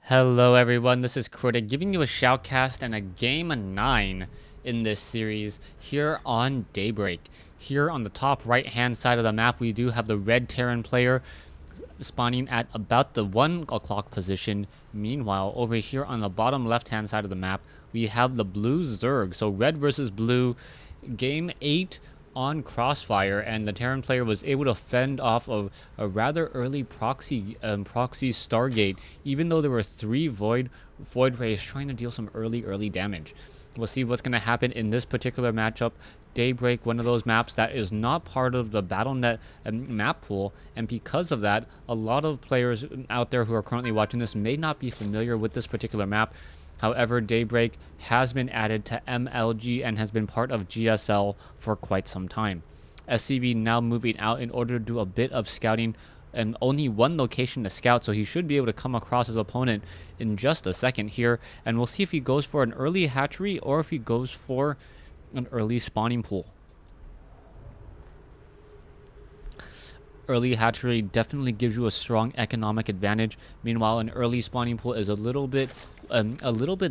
Hello everyone, this is KoTH giving you a shoutcast and a game 9 in this series here on Daybreak. Here on the top right hand side of the map we do have the red Terran player spawning at about the 1 o'clock position. Meanwhile, over here on the bottom left hand side of the map we have the blue Zerg. So red versus blue, game 8 on Crossfire, and the Terran player was able to fend off of a rather early proxy Stargate, even though there were 3 void rays trying to deal some early damage. We'll see what's going to happen in this particular matchup. Daybreak, one of those maps that is not part of the BattleNet map pool, and because of that, a lot of players out there who are currently watching this may not be familiar with this particular map. However, Daybreak has been added to MLG and has been part of GSL for quite some time. SCV now moving out in order to do a bit of scouting, and only one location to scout, so he should be able to come across his opponent in just a second here, and we'll see if he goes for an early hatchery or if he goes for an early spawning pool. Early hatchery definitely gives you a strong economic advantage. Meanwhile, an early spawning pool is a little bit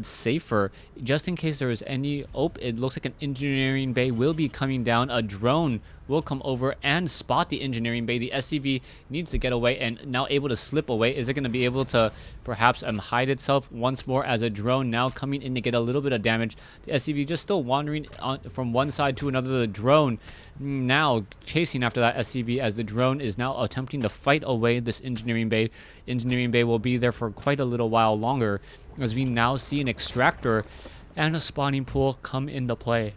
safer, just in case there is any. Oh, it looks like an engineering bay will be coming down. A drone will come over and spot the engineering bay. The SCV needs to get away and now able to slip away. Is it going to be able to perhaps hide itself once more as a drone now coming in to get a little bit of damage? The SCV just still wandering from one side to another. The drone now chasing after that SCV as the drone is now attempting to fight away this engineering bay. Engineering bay will be there for quite a little while longer, as we now see an extractor and a spawning pool come into play.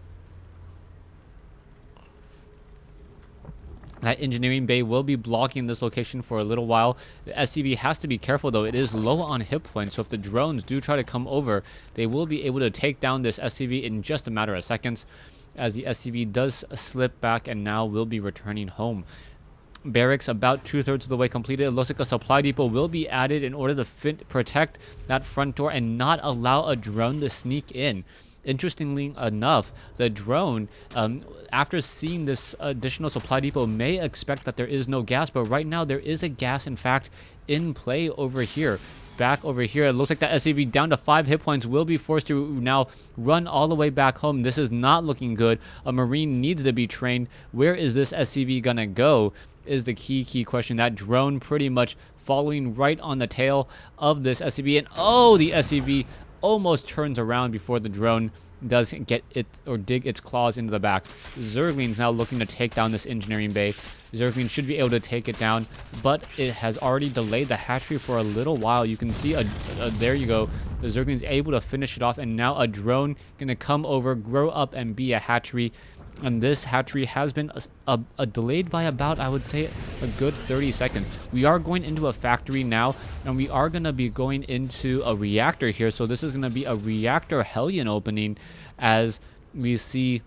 That engineering bay will be blocking this location for a little while. The SCV has to be careful though. It is low on hit points, so if the drones do try to come over, they will be able to take down this SCV in just a matter of seconds, as the SCV does slip back and now will be returning home. Barracks about 2/3 of the way completed. It looks like a supply depot will be added in order to protect that front door and not allow a drone to sneak in. Interestingly enough, the drone, after seeing this additional supply depot, may expect that there is no gas, but right now there is a gas, in fact, in play over here. Back over here, it looks like that SCV down to 5 hit points will be forced to now run all the way back home. This is not looking good. A Marine needs to be trained. Where is this SCV gonna go is the key question. That drone pretty much following right on the tail of this SCV, and oh, the SCV almost turns around before the drone does get it or dig its claws into the back. Zergling's now looking to take down this engineering bay. Zergling should be able to take it down, but it has already delayed the hatchery for a little while. You can see there you go. The Zergling's able to finish it off, and now a drone gonna come over, grow up, and be a hatchery. And this hatchery has been delayed by about, I would say, a good 30 seconds. We are going into a factory now, and we are going to be going into a reactor here. So this is going to be a reactor Hellion opening, as we see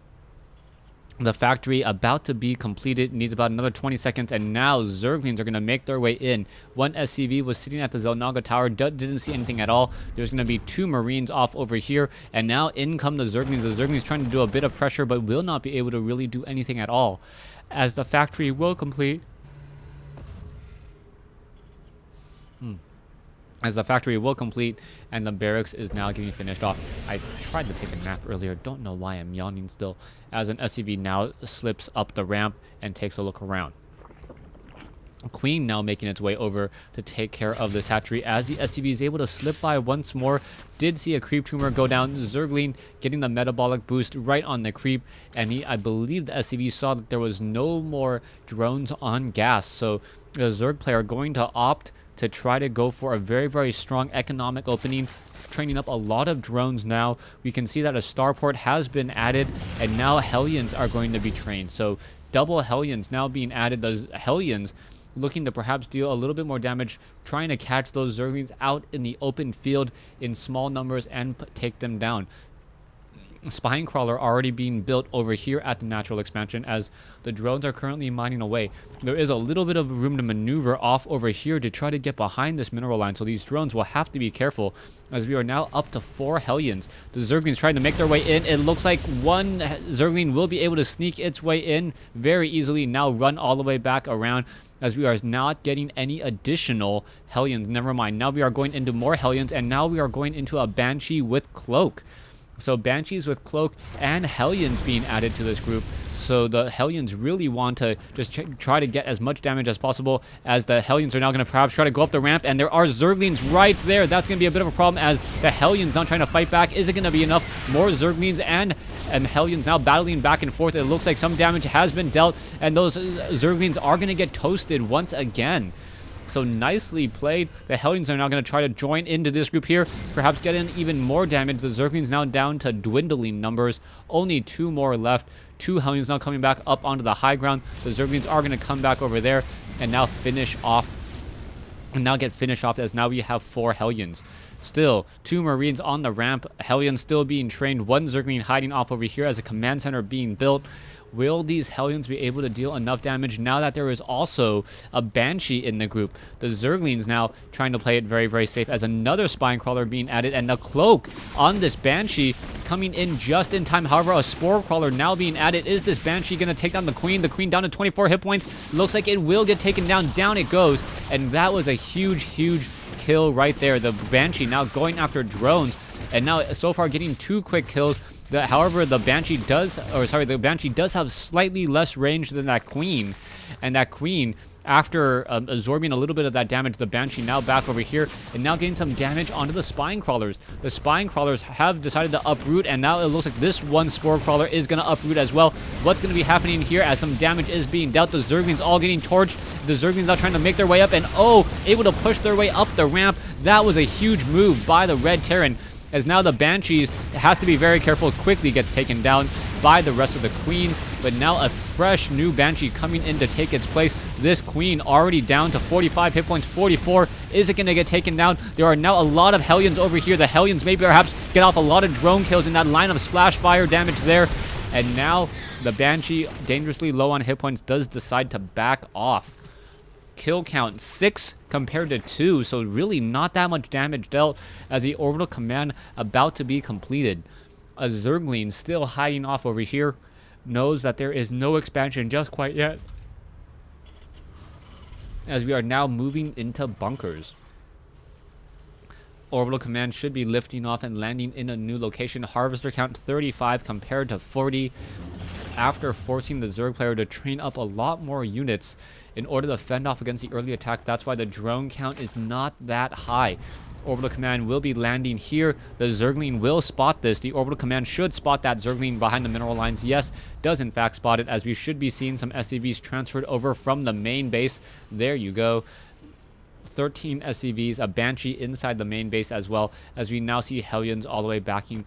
the factory about to be completed. Needs about another 20 seconds, and now Zerglings are going to make their way in. One SCV was sitting at the Zelnaga tower, didn't see anything at all. There's going to be 2 Marines off over here, and now in come the Zerglings. The Zerglings trying to do a bit of pressure, but will not be able to really do anything at all, as the factory will complete. As the factory will complete, and the barracks is now getting finished off. I tried to take a nap earlier, don't know why I'm yawning still, as an SCV now slips up the ramp and takes a look around. Queen now making its way over to take care of this hatchery, as the SCV is able to slip by once more. Did see a creep tumor go down. Zergling getting the metabolic boost right on the creep, and I believe the SCV saw that there was no more drones on gas, so the Zerg player going to opt to try to go for a very strong economic opening, training up a lot of drones now. We can see that a starport has been added, and now Hellions are going to be trained. So double Hellions now being added. Those Hellions looking to perhaps deal a little bit more damage, trying to catch those Zerglings out in the open field in small numbers and take them down. Spine crawler already being built over here at the natural expansion, as the drones are currently mining away. There is a little bit of room to maneuver off over here to try to get behind this mineral line, so these drones will have to be careful, as we are now up to 4 Hellions. The Zerglings trying to make their way in. It looks like one Zergling will be able to sneak its way in very easily, now run all the way back around. as we are not getting any additional Hellions. Never mind. Now we are going into more Hellions, and now we are going into a Banshee with Cloak. So Banshees with Cloak and Hellions being added to this group. So the Hellions really want to just try to get as much damage as possible, as the Hellions are now going to perhaps try to go up the ramp, and there are Zerglings right there. That's going to be a bit of a problem as the Hellions now trying to fight back. Is it going to be enough? More Zerglings and Hellions now battling back and forth. It looks like some damage has been dealt, and those Zerglings are going to get toasted once again. So nicely played. The Hellions are now going to try to join into this group here, perhaps get in even more damage. The Zerglings now down to dwindling numbers. Only 2 more left. 2 Hellions now coming back up onto the high ground. The Zerglings are going to come back over there and now finish off. And now get finished off, as now we have 4 Hellions. Still, 2 Marines on the ramp. Hellions still being trained. 1 Zergling hiding off over here as a command center being built. Will these Hellions be able to deal enough damage now that there is also a Banshee in the group? The Zerglings now trying to play it very, very safe, as another Spine Crawler being added, and the Cloak on this Banshee coming in just in time. However, a Spore Crawler now being added. Is this Banshee going to take down the Queen? The Queen down to 24 hit points. Looks like it will get taken down. Down it goes, and that was a huge, huge kill right there. The Banshee now going after drones, and now so far getting 2 quick kills. However, the Banshee does have slightly less range than that Queen, and that Queen, after absorbing a little bit of that damage, the Banshee now back over here and now getting some damage onto the Spine Crawlers. The Spine Crawlers have decided to uproot, and now it looks like this one Spore Crawler is going to uproot as well. What's going to be happening here as some damage is being dealt? The Zerglings all getting torched. The Zerglings now trying to make their way up, and able to push their way up the ramp. That was a huge move by the Red Terran, as now the Banshees has to be very careful, quickly gets taken down by the rest of the Queens, but now a fresh new Banshee coming in to take its place. This Queen already down to 45 hit points, 44. Is it going to get taken down? There are now a lot of Hellions over here. The Hellions maybe perhaps get off a lot of drone kills in that line of splash fire damage there, and now the Banshee, dangerously low on hit points, does decide to back off. Kill count 6 compared to 2, so really not that much damage dealt, as the orbital command about to be completed. A Zergling still hiding off over here, knows that there is no expansion just quite yet, as we are now moving into bunkers. Orbital command should be lifting off and landing in a new location. Harvester count 35 compared to 40, after forcing the Zerg player to train up a lot more units in order to fend off against the early attack. That's why the drone count is not that high. Orbital command will be landing here. The Zergling will spot this. The orbital command should spot that Zergling behind the mineral lines. Yes, does in fact spot it, as we should be seeing some SCVs transferred over from the main base. There you go. 13 SCVs, a Banshee inside the main base as well, as we now see Hellions all the way backing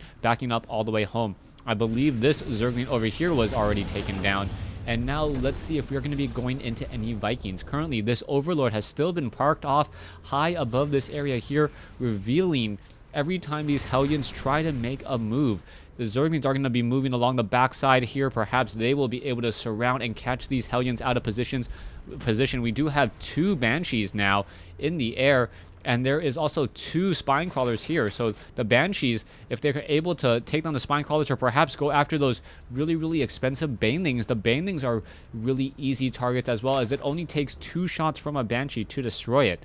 up all the way home. I believe this Zergling over here was already taken down. And now let's see if we're going to be going into any Vikings. Currently, this Overlord has still been parked off high above this area here, revealing every time these Hellions try to make a move. The Zerglings are going to be moving along the backside here. Perhaps they will be able to surround and catch these Hellions out of position. We do have 2 Banshees now in the air, and there is also 2 Spine Crawlers here. So the Banshees, if they're able to take down the Spine Crawlers or perhaps go after those really, really expensive Banelings, the Banelings are really easy targets, as well as it only takes 2 shots from a Banshee to destroy it.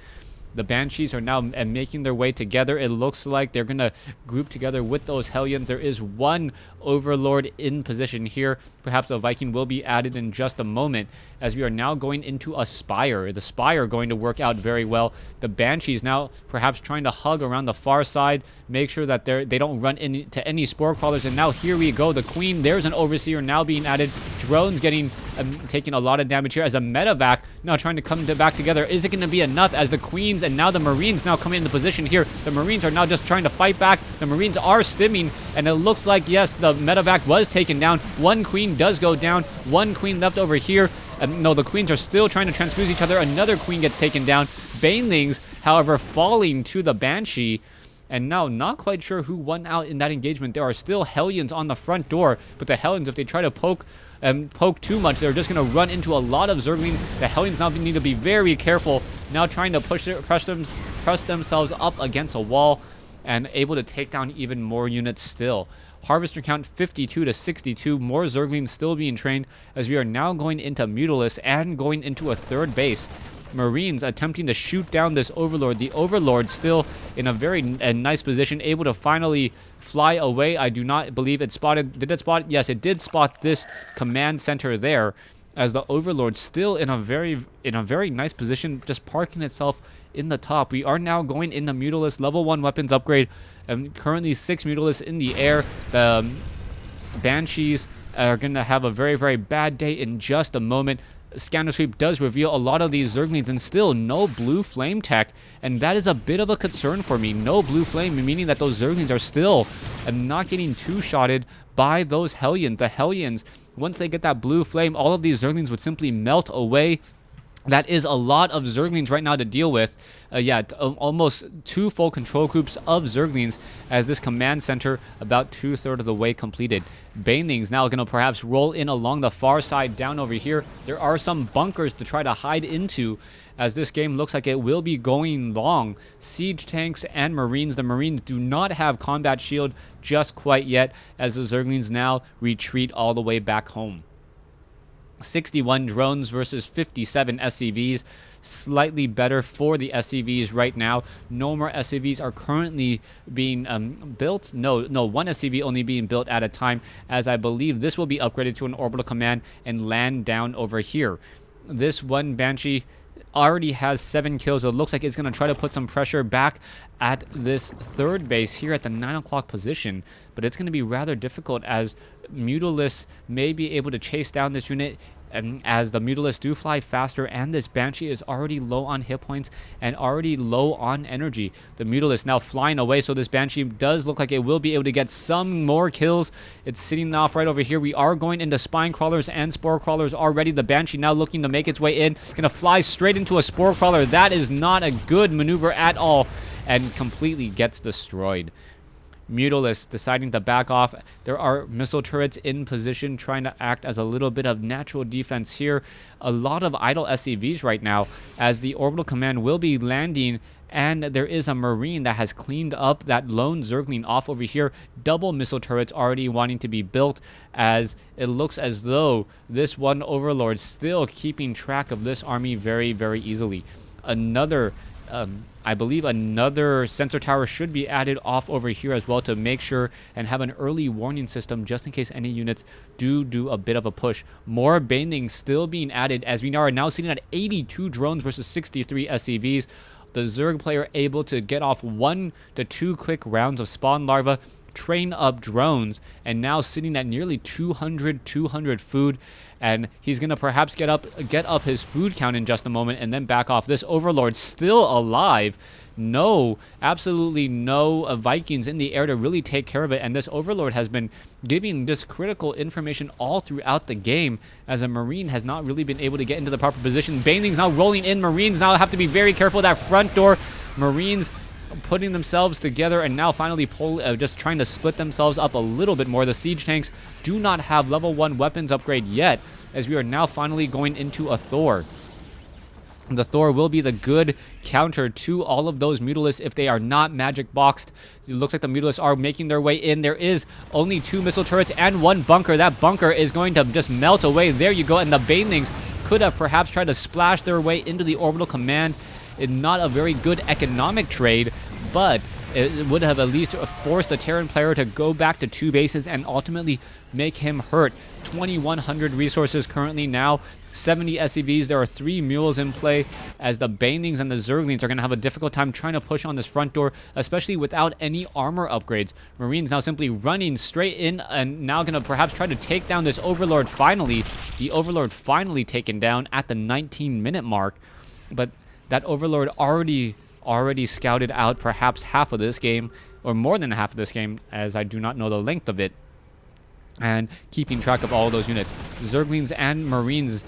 The Banshees are now making their way together. It looks like they're going to group together with those Hellions. There is 1 Overlord in position here. Perhaps a Viking will be added in just a moment, as we are now going into a Spire. The Spire going to work out very well. The Banshees now perhaps trying to hug around the far side, make sure that they don't run into any Spore Crawlers. And now here we go. The Queen, there's an Overseer now being added. Drones getting taking a lot of damage here, as a Medevac now trying to come back together. Is it going to be enough, as the Queens and now the Marines now come into position here? The Marines are now just trying to fight back. The Marines are stimming, and it looks like, yes, the Medevac was taken down. 1 Queen does go down. 1 Queen left over here. No, the Queens are still trying to transfuse each other. Another Queen gets taken down. Banelings, however, falling to the Banshee. And now, not quite sure who won out in that engagement. There are still Hellions on the front door, but the Hellions, if they try to poke too much, they're just going to run into a lot of Zerglings. The Hellions now need to be very careful, now trying to press themselves up against a wall. and able to take down even more units still. Harvester count 52 to 62. More Zerglings still being trained as we are now going into Mutalisk and going into a third base. Marines attempting to shoot down this Overlord. The Overlord still in a very nice position, able to finally fly away. I do not believe it spotted. Did it spot? Yes, it did spot this command center there, as the Overlord still in a very nice position, just parking itself in the top. We are now going into Mutalisk level 1 weapons upgrade. Currently 6 Mutalisks in the air. The Banshees are going to have a very bad day in just a moment. Scanner sweep does reveal a lot of these Zerglings, and still no blue flame tech, and that is a bit of a concern for me. No blue flame, meaning that those Zerglings are still not getting two-shotted by those Hellions. The Hellions, once they get that blue flame, all of these Zerglings would simply melt away. That is a lot of Zerglings right now to deal with. Almost 2 full control groups of Zerglings as this command center about 2/3 of the way completed. Banelings now going to perhaps roll in along the far side down over here. There are some bunkers to try to hide into, as this game looks like it will be going long. Siege tanks and Marines. The Marines do not have combat shield just quite yet, as the Zerglings now retreat all the way back home. 61 drones versus 57 SCVs. Slightly better for the SCVs right now. No more SCVs are currently being built. No, one SCV only being built at a time, as I believe this will be upgraded to an orbital command and land down over here. This one Banshee already has 7 kills. It looks like it's going to try to put some pressure back at this third base here at the 9 o'clock position, but it's going to be rather difficult, as Mutalisks may be able to chase down this unit, and as the Mutalisks do fly faster, and this Banshee is already low on hit points and already low on energy. The Mutalisks now flying away, so this Banshee does look like it will be able to get some more kills. It's sitting off right over here. We are going into Spine Crawlers and Spore Crawlers already. The Banshee now looking to make its way in. Gonna fly straight into a Spore Crawler. That is not a good maneuver at all, and completely gets destroyed. Mutalisk deciding to back off. There are missile turrets in position, trying to act as a little bit of natural defense here. A lot of idle SCVs right now, as the orbital command will be landing, and there is a Marine that has cleaned up that lone Zergling off over here. Double missile turrets already wanting to be built, as it looks as though this one Overlord still keeping track of this army very easily. Another I believe another sensor tower should be added off over here as well, to make sure and have an early warning system just in case any units do a bit of a push. More Banelings still being added, as we are now sitting at 82 drones versus 63 SCVs. The Zerg player able to get off 1 to 2 quick rounds of spawn larva, train up drones, and now sitting at nearly 200 food, and he's gonna perhaps get up his food count in just a moment and then back off. This Overlord still alive. No, absolutely no Vikings in the air to really take care of it, and this Overlord has been giving this critical information all throughout the game, as a Marine has not really been able to get into the proper position. Banelings now rolling in. Marines now have to be very careful of that front door. Marines putting themselves together and now finally just trying to split themselves up a little bit more. The siege tanks do not have level 1 weapons upgrade yet, as we are now finally going into a Thor. The Thor will be the good counter to all of those Mutalisks if they are not magic boxed. It looks like the Mutalisks are making their way in. There is only 2 missile turrets and 1 bunker. That bunker is going to just melt away. There you go. And the Banelings could have perhaps tried to splash their way into the orbital command. Not a very good economic trade, but it would have at least forced the Terran player to go back to 2 bases and ultimately make him hurt. 2,100 resources currently now. 70 SCVs. There are 3 mules in play, as the Banelings and the Zerglings are going to have a difficult time trying to push on this front door, especially without any armor upgrades. Marines now simply running straight in and now going to perhaps try to take down this Overlord finally. The Overlord finally taken down at the 19-minute mark, but that Overlord already scouted out perhaps half of this game, or more than half of this game, as I do not know the length of it, and keeping track of all those units. Zerglings and Marines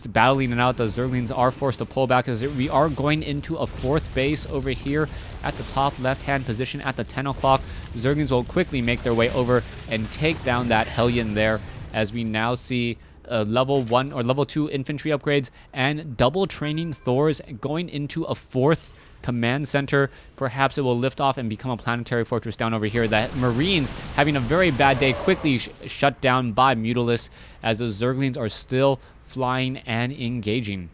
battling it out. The Zerglings are forced to pull back, as we are going into a 4th base over here at the top left-hand position at the 10 o'clock. Zerglings will quickly make their way over and take down that Hellion there, as we now see level 1 or level 2 infantry upgrades and double training Thors going into a 4th command center. Perhaps it will lift off and become a planetary fortress down over here. The Marines, having a very bad day, quickly shut down by Mutalisk as the Zerglings are still flying and engaging.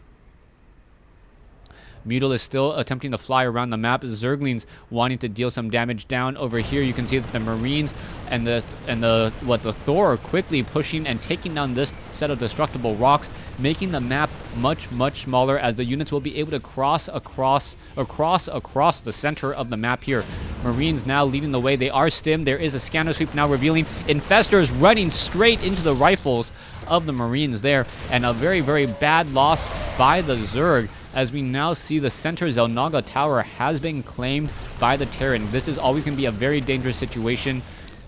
Mutalisk still attempting to fly around the map. Zerglings wanting to deal some damage down over here. You can see that the Marines and the Thor are quickly pushing and taking down this set of destructible rocks, making the map much smaller as the units will be able to cross across the center of the map here. Marines now leading the way. They are stimmed. There is a scanner sweep now revealing infestors running straight into the rifles of the Marines there, and a very bad loss by the Zerg, as we now see the center Xel'Naga tower has been claimed by the Terran. This is always going to be a very dangerous situation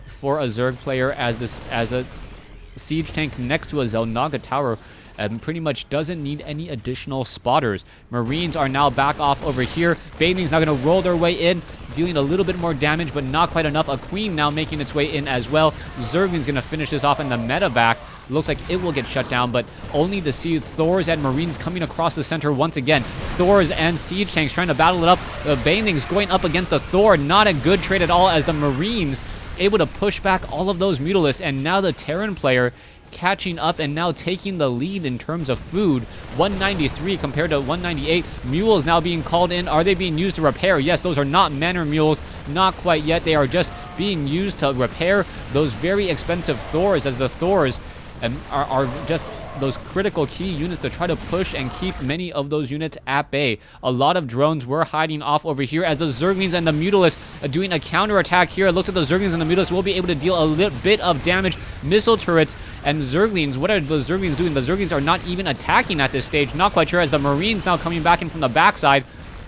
for a Zerg player, as a siege tank next to a Xel'Naga tower pretty much doesn't need any additional spotters. Marines are now back off over here. Baneling's now going to roll their way in, dealing a little bit more damage, but not quite enough. A Queen now making its way in as well. Zergling's going to finish this off, and the medevac looks like it will get shut down, but only to see Thors and Marines coming across the center once again. Thors and siege tanks trying to battle it up. The Baneling's going up against the Thor. Not a good trade at all, as the Marines able to push back all of those Mutalisks, and now the Terran player catching up and now taking the lead in terms of food. 193 compared to 198. Mules now being called in. Are they being used to repair? Yes, those are not manor mules. Not quite yet. They are just being used to repair those very expensive Thors, as the Thors are just those critical key units to try to push and keep many of those units at bay. A lot of drones were hiding off over here, as the Zerglings and the Mutalisks are doing a counterattack here. It looks like the Zerglings and the Mutalisks will be able to deal a little bit of damage. Missile turrets and Zerglings. What are the Zerglings doing? The Zerglings are not even attacking at this stage. Not quite sure, as the Marines now coming back in from the backside.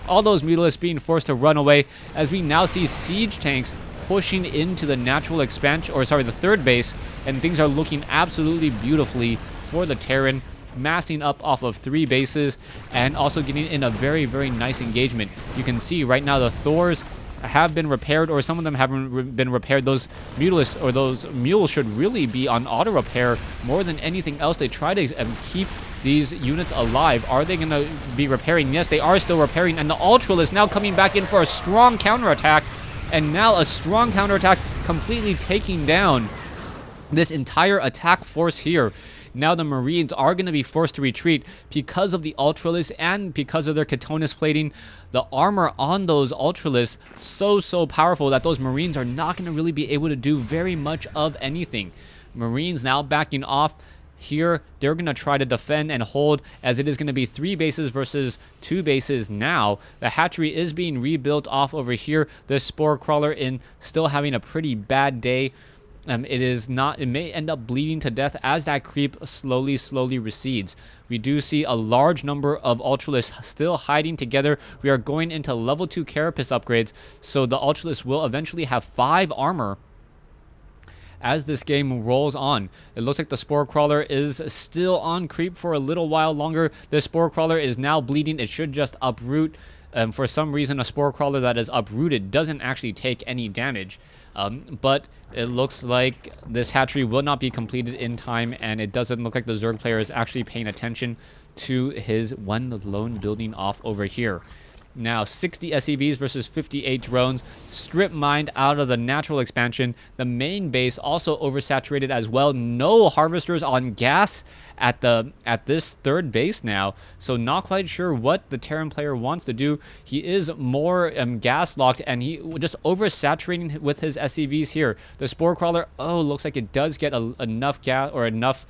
All those Mutalisks being forced to run away, as we now see siege tanks pushing into the natural expansion, or sorry, the third base, and things are looking absolutely beautifully for the Terran, massing up off of 3 bases and also getting in a very nice engagement. You can see right now the Thors have been repaired, or some of them haven't been repaired. Those Mutalisks, or those mules, should really be on auto repair more than anything else. They try to keep these units alive. Are they going to be repairing? Yes, they are still repairing, and the Ultralisk now coming back in for a strong counterattack, and now a strong counterattack completely taking down this entire attack force here. Now the Marines are going to be forced to retreat because of the Ultralisks and because of their Katonis plating. The armor on those Ultralisks so powerful that those Marines are not going to really be able to do very much of anything. Marines now backing off. Here, they're going to try to defend and hold, as it is going to be 3 bases versus 2 bases now. The hatchery is being rebuilt off over here. This Spore Crawler still having a pretty bad day. It may end up bleeding to death as that creep slowly recedes. We do see a large number of Ultralisks still hiding together. We are going into level 2 Carapace upgrades, so the Ultralisks will eventually have 5 armor as this game rolls on. It looks like the Spore Crawler is still on creep for a little while longer. This Spore Crawler is now bleeding. It should just uproot. For some reason, a Spore Crawler that is uprooted doesn't actually take any damage. But it looks like this hatchery will not be completed in time, and it doesn't look like the Zerg player is actually paying attention to his one lone building off over here. Now 60 SCVs versus 58 drones, strip mined out of the natural expansion. The main base also oversaturated as well. No harvesters on gas at this third base now, so not quite sure what the Terran player wants to do. He is more gas locked, and he just oversaturating with his SCVs here. The Spore Crawler, looks like it does get enough gas or enough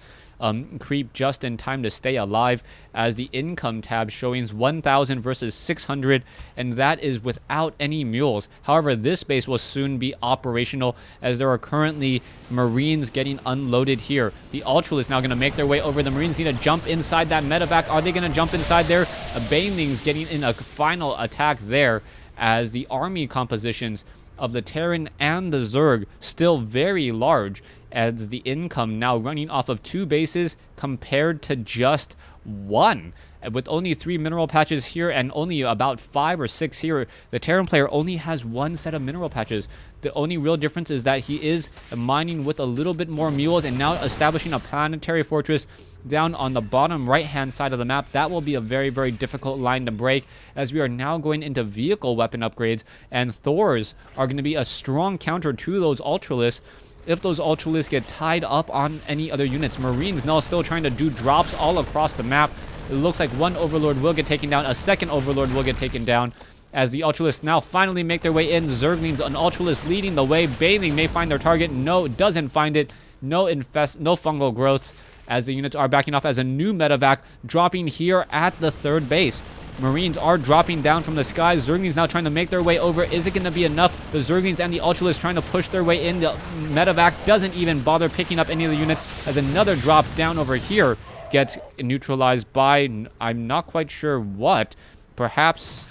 creep just in time to stay alive, as the income tab showing 1,000 versus 600, and that is without any mules. However, this base will soon be operational, as there are currently Marines getting unloaded here. The Ultralisk now going to make their way over. The Marines need to jump inside that medevac. Are they going to jump inside there? Baneling's getting in a final attack there, as the army compositions of the Terran and the Zerg still very large, as the income now running off of 2 bases compared to just 1. With only 3 mineral patches here and only about 5 or 6 here, the Terran player only has 1 set of mineral patches. The only real difference is that he is mining with a little bit more mules and now establishing a planetary fortress down on the bottom right-hand side of the map. That will be a very, very difficult line to break, as we are now going into vehicle weapon upgrades, and Thors are going to be a strong counter to those Ultralisks. If those Ultralisks get tied up on any other units, Marines now still trying to do drops all across the map. It looks like one Overlord will get taken down, a second Overlord will get taken down, as the Ultralisks now finally make their way in. Zerglings, an Ultralisk leading the way. Bathing may find their target. No, doesn't find it. No fungal growths, as the units are backing off, as a new medevac dropping here at the 3rd base. Marines are dropping down from the sky. Zerglings now trying to make their way over. Is it going to be enough? The Zerglings and the Ultralisks trying to push their way in. The medevac doesn't even bother picking up any of the units, as another drop down over here gets neutralized by, I'm not quite sure what. Perhaps,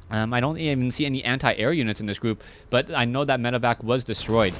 I don't even see any anti-air units in this group, but I know that medevac was destroyed.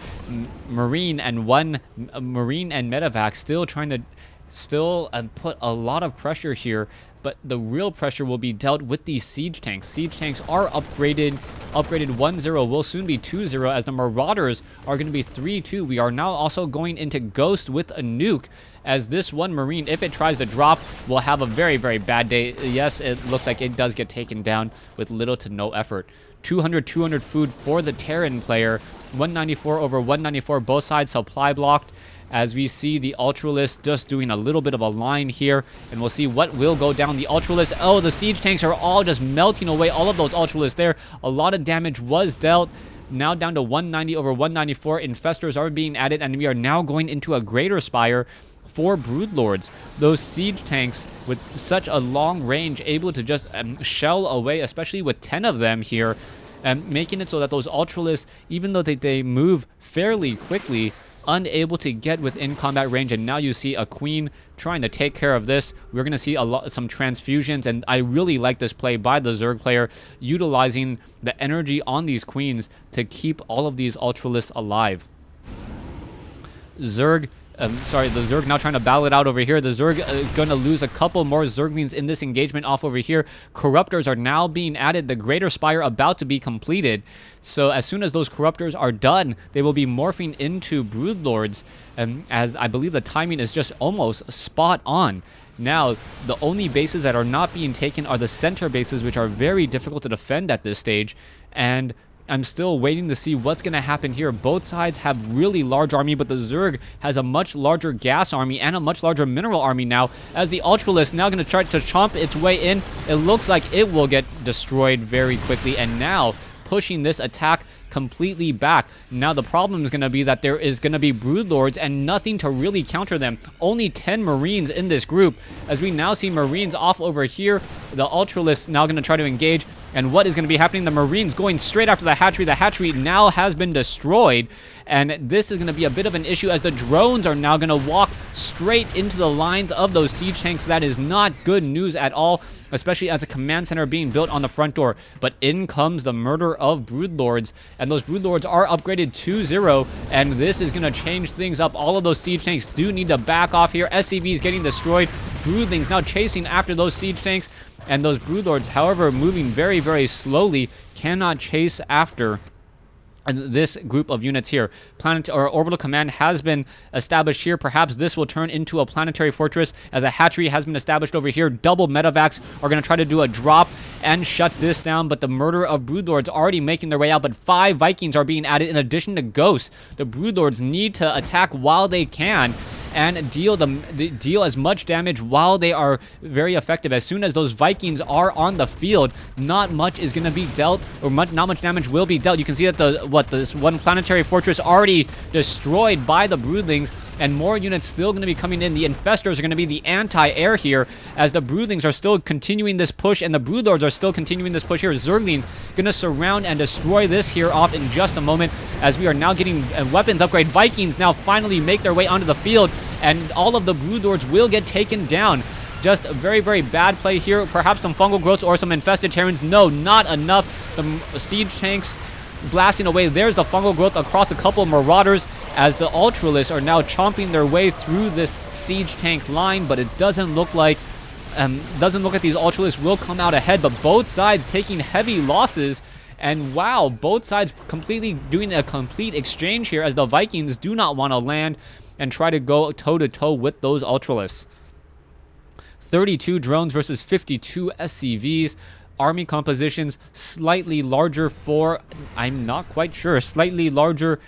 Marine and medevac still trying to put a lot of pressure here, but the real pressure will be dealt with these siege tanks. Siege tanks are upgraded 1-0, will soon be 2-0, as the Marauders are going to be 3-2. We are now also going into Ghost with a nuke, as this one Marine, if it tries to drop, will have a very, very bad day. Yes, it looks like it does get taken down with little to no effort. 200 food for the Terran player. 194 over 194, both sides supply blocked, as we see the Ultralisk just doing a little bit of a line here, and we'll see what will go down. The Ultralisk, oh, the siege tanks are all just melting away all of those Ultralisks there. A lot of damage was dealt. Now down to 190 over 194. Infestors are being added, and we are now going into a greater spire for Broodlords. Those siege tanks with such a long range, able to just shell away, especially with 10 of them here, and making it so that those Ultralisks, even though they move fairly quickly, unable to get within combat range. And now you see a Queen trying to take care of this. We're going to see some transfusions, and I really like this play by the Zerg player, utilizing the energy on these Queens to keep all of these Ultralisks alive. The Zerg now trying to battle it out over here. The Zerg going to lose a couple more Zerglings in this engagement off over here. Corruptors are now being added. The Greater Spire about to be completed. So as soon as those Corruptors are done, they will be morphing into Broodlords. As I believe the timing is just almost spot on. Now, the only bases that are not being taken are the center bases, which are very difficult to defend at this stage. And I'm still waiting to see what's going to happen here. Both sides have really large army, but the Zerg has a much larger gas army and a much larger mineral army now, as the Ultralisk now going to try to chomp its way in. It looks like it will get destroyed very quickly, and now pushing this attack completely back. Now the problem is going to be that there is going to be Broodlords and nothing to really counter them. Only 10 Marines in this group, as we now see Marines off over here. The Ultralisk now going to try to engage. And what is going to be happening? The Marines going straight after the hatchery. The hatchery now has been destroyed. And this is going to be a bit of an issue, as the drones are now going to walk straight into the lines of those siege tanks. That is not good news at all, especially as a command center being built on the front door. But in comes the murder of Broodlords, and those Broodlords are upgraded 2-0, and this is going to change things up. All of those siege tanks do need to back off here. SCV is getting destroyed. Broodlings now chasing after those siege tanks, and those Broodlords, however, moving very, very slowly, cannot chase after this group of units here. Orbital command has been established here. Perhaps this will turn into a planetary fortress, as a hatchery has been established over here. Double medevacs are going to try to do a drop and shut this down, but the murder of Broodlords already making their way out. But 5 Vikings are being added in addition to Ghosts. The Broodlords need to attack while they can and deal as much damage while they are very effective. As soon as those Vikings are on the field, not much is going to be dealt, or not much damage will be dealt. You can see that this one planetary fortress already destroyed by the Broodlings, and more units still going to be coming in. The Infestors are going to be the anti-air here, as the Broodlings are still continuing this push, and the Broodlords are still continuing this push here. Zerglings going to surround and destroy this here off in just a moment, as we are now getting weapons upgrade. Vikings now finally make their way onto the field, and all of the Broodlords will get taken down. Just a very, very bad play here. Perhaps some fungal growths or some infested Terrans. No, not enough. The siege tanks blasting away. There's the fungal growth across a couple of Marauders, as the Ultralisks are now chomping their way through this siege tank line, but it doesn't look like Doesn't look like these Ultralists will come out ahead, but both sides taking heavy losses. And wow, both sides completely doing a complete exchange here as the Vikings do not want to land and try to go toe-to-toe with those Ultralists. 32 drones versus 52 SCVs. Army compositions slightly larger for, I'm not quite sure, slightly larger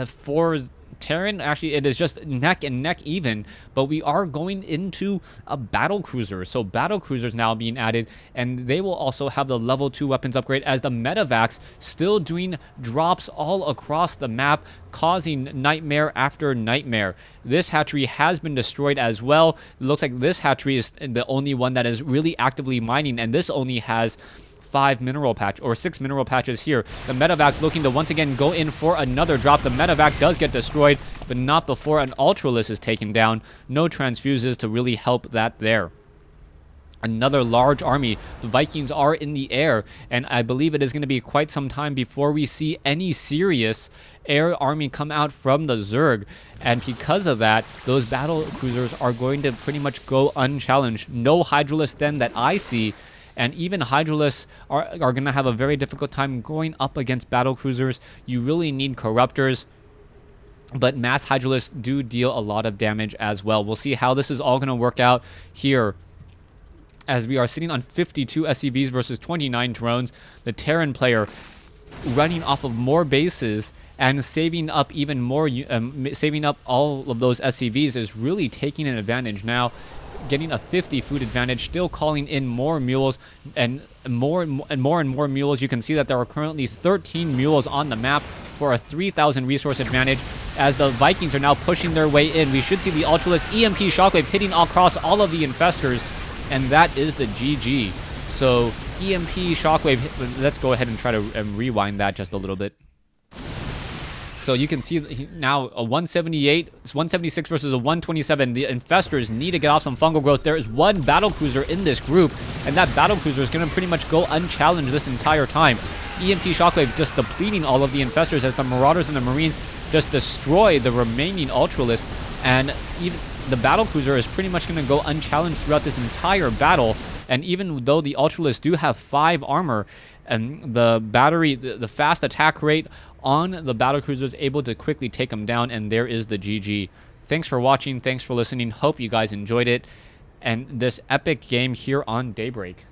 for Terran. Actually, it is just neck and neck even, but we are going into a battle cruiser. So battle cruisers now being added, and they will also have the level 2 weapons upgrade as the Medivacs still doing drops all across the map, causing nightmare after nightmare. This hatchery has been destroyed as well. It looks like this hatchery is the only one that is really actively mining, and this only has 6 mineral patches here. The Medivacs looking to once again go in for another drop. The Medivac does get destroyed, but not before an Ultralist is taken down. No transfuses to really help that there. Another large army. The Vikings are in the air, and I believe it is going to be quite some time before we see any serious air army come out from the Zerg. And because of that, those battle cruisers are going to pretty much go unchallenged. No Hydralisk then that I see. And even Hydralisks are going to have a very difficult time going up against battle cruisers. You really need Corruptors. But mass Hydralisks do deal a lot of damage as well. We'll see how this is all going to work out here, as we are sitting on 52 SCVs versus 29 drones. The Terran player running off of more bases and saving up even more, saving up all of those SCVs is really taking an advantage now. Getting a 50 food advantage, still calling in more mules and more mules. You can see that there are currently 13 mules on the map for a 3,000 resource advantage. As the Vikings are now pushing their way in, we should see the Ultralist EMP Shockwave hitting across all of the infestors, and that is the GG. So EMP Shockwave, let's go ahead and try to rewind that just a little bit. So you can see now a 178, it's 176 versus a 127. The infestors need to get off some fungal growth. There is one battle cruiser in this group, and that battle cruiser is going to pretty much go unchallenged this entire time. EMP Shockwave just depleting all of the infestors as the Marauders and the Marines just destroy the remaining Ultralists, and even the battle cruiser is pretty much going to go unchallenged throughout this entire battle. And even though the Ultralists do have 5 armor, and the battery, the fast attack rate on the battlecruiser is able to quickly take them down, and there is the GG. Thanks for watching, thanks for listening, hope you guys enjoyed it, and this epic game here on Daybreak.